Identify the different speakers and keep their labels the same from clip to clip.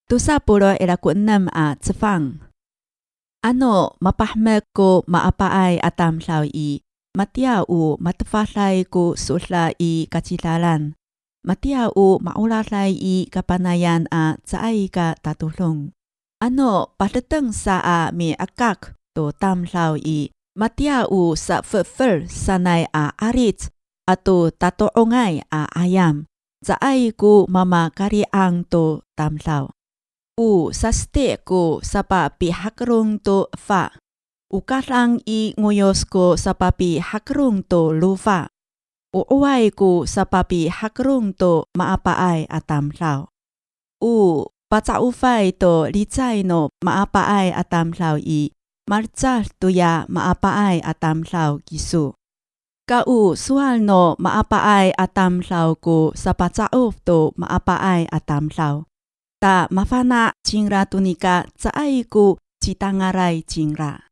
Speaker 1: 276 tsfang. Ano mapahmek ko maapaay atam hlaw i, matia u matfahlay ko sulha i kacilalan. Matia u maulahlay i kapanayan tsaay ka tatulong. Ano paleteng sa mi akak to tam hlaw i, matia u sa fefel sanay arit ato tatoongay ayam. Tsaay ko mama kariang to tam hlaw. U saste ko sa papihakrong to fa. Ukalang i nguyos ko sa papihakrong to lufa. Uuway ko sa papihakrong to maapaay atam hlaw. U patsaufay to licay no maapaay atam hlaw i. Martsal to ya maapaay atam hlaw gisu. Kau sual no maapaay atam hlaw ko sa patsauf to maapaay atam hlaw. Ta mafana cingra tunika tsaay ko citangaray cingra.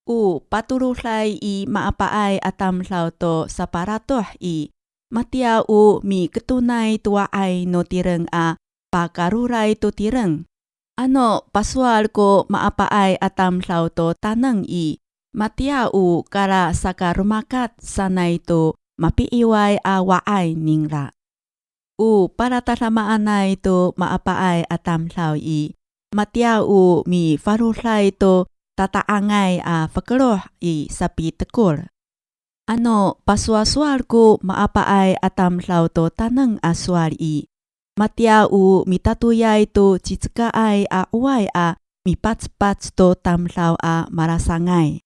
Speaker 1: U patuluhlay i maapaay atam hlaw to sa paratoh i, matia u mi ketunay tuwaay no tireng pakaruray to tireng. Ano paswal ko maapaay atam hlaw to tanang i, matia u kara saka rumakat sanay to mapiiway waay ningra. U para tatamaanay to maapaay atam hlaw i, matia u mi faruhlay to tataangay fakloh i sapi tekul. Ano paswaswal ko maapaay atam hlaw to tanang aswal i, matia u mitatuyay to citsikaay uway mi pats-pats to tam hlaw marasangay.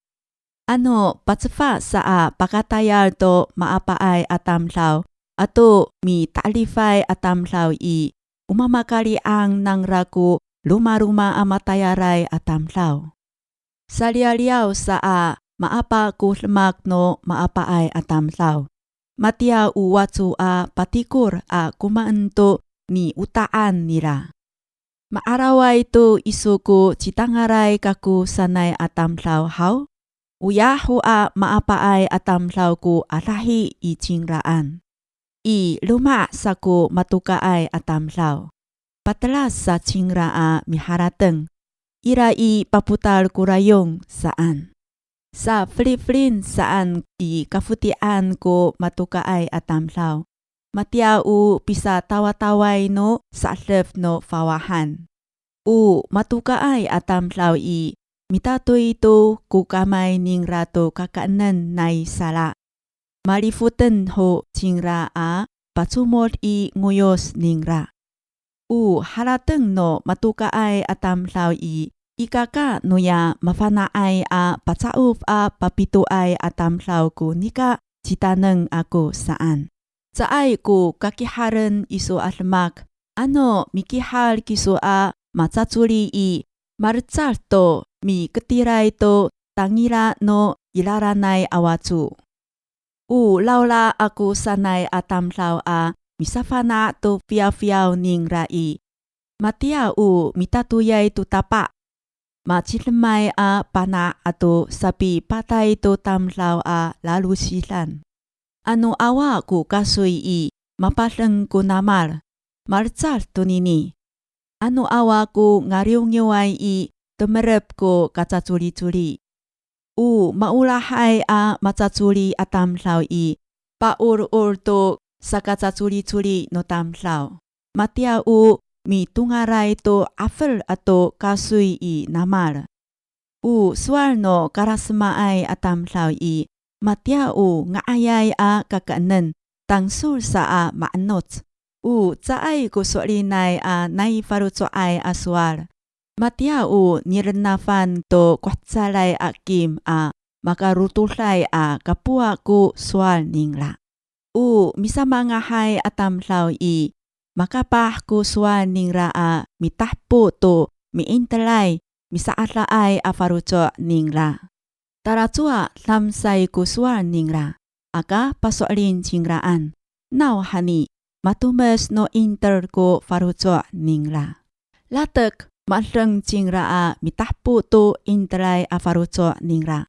Speaker 1: Ano patsfa sa pakatayal to maapaay atam hlaw, ato mi talifay atam hlaw i, umamakali ang nangraku luma-ruma matayaray atam hlaw. Salialiaw sa maapa ko lemak no maapaay atam hlaw. Matia uwatsu patikur kumaento ni utaan nila. Maaraway to isuko citangaray kaku sanay atam hlaw haw. Uyahu maapaay atam hlaw ko alahi i cingraan. I luma sa ko matukaay atam hlaw. Patalas sa cingra miharateng. Ira i paputal kurayong saan. Sa flip-flin saan i kafutian ko matukaay atam hlaw. Matia u pisa tawa-taway no sa lef no fawahan. U matukaay atam hlaw i, mitatoy to kukamay ning rato kakaanan nay sala. Malifuten ho cingra patsumol i nguyos ningra. U harateng no matukaay atam hlaw i, ikaka no ya mafanaay patsauf papituay atam hlaw ko nika citaneng ako saan. Tsaay ko kakiharen iso almak, ano mikihal kiso matsatsuli i, martsal to mi ketiray to tangira no ilaranay awatsu. U lawla ako sanay atam hlaw misafana to fiaw-fiaw ning rai. Matia u mitatuyay to tapa. Machilemay pana ato sapi patay to tam hlaw lalusilan. Ano awa ko kasoy i, mapaleng ko namar. Martsal to nini. Ano awa ko ngaryong-nyaway i, tumerep ko katsatsuli-tsuli. U maulahay matsatsuli atam hlaw i, paur-ur to sa katsatsuli-tsuli no tam hlaw. Matia u mi tungaray to afel ato kasoy i namar. U swal no karasmaay atam hlaw i, matia u ngaayay kakaanan tangsul sa maanot. U tsaay ko sualinay naifarutsoay aswal. Matia u nirenafan to kwatsalay kim makarutulay kapua ko swal ningla. U misamangahay atam hlaw i, makapah ko swal ningra mitahpo to miintalay misaalaay farutso ningla. Taratsua lamsay ko swal ningra, aka pasolin cingraan. Now hani, matumes no inter ko farutso ningla. Latek matleng cingra mitahpo to intalay farutso ningra.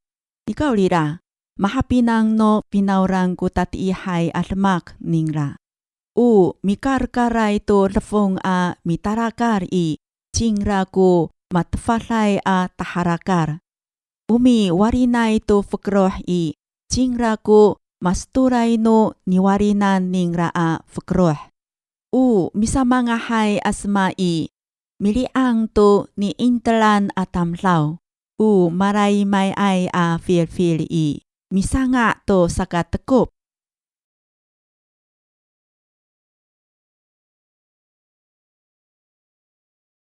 Speaker 1: Ikaw lira, mahapinang no pinaurang ko tatiihay almak ningra. U mikarkaray to lefong mitarakar i Cingraku matfalay a taharakar. Umi warinay to fukroh I. Cingraku masturay no niwarinan ningra a fukroh. Misamangahay asma I. Miliang to ni intalan atamlaw. Maray may ay a fil-fil I. Misanga to sakatekop.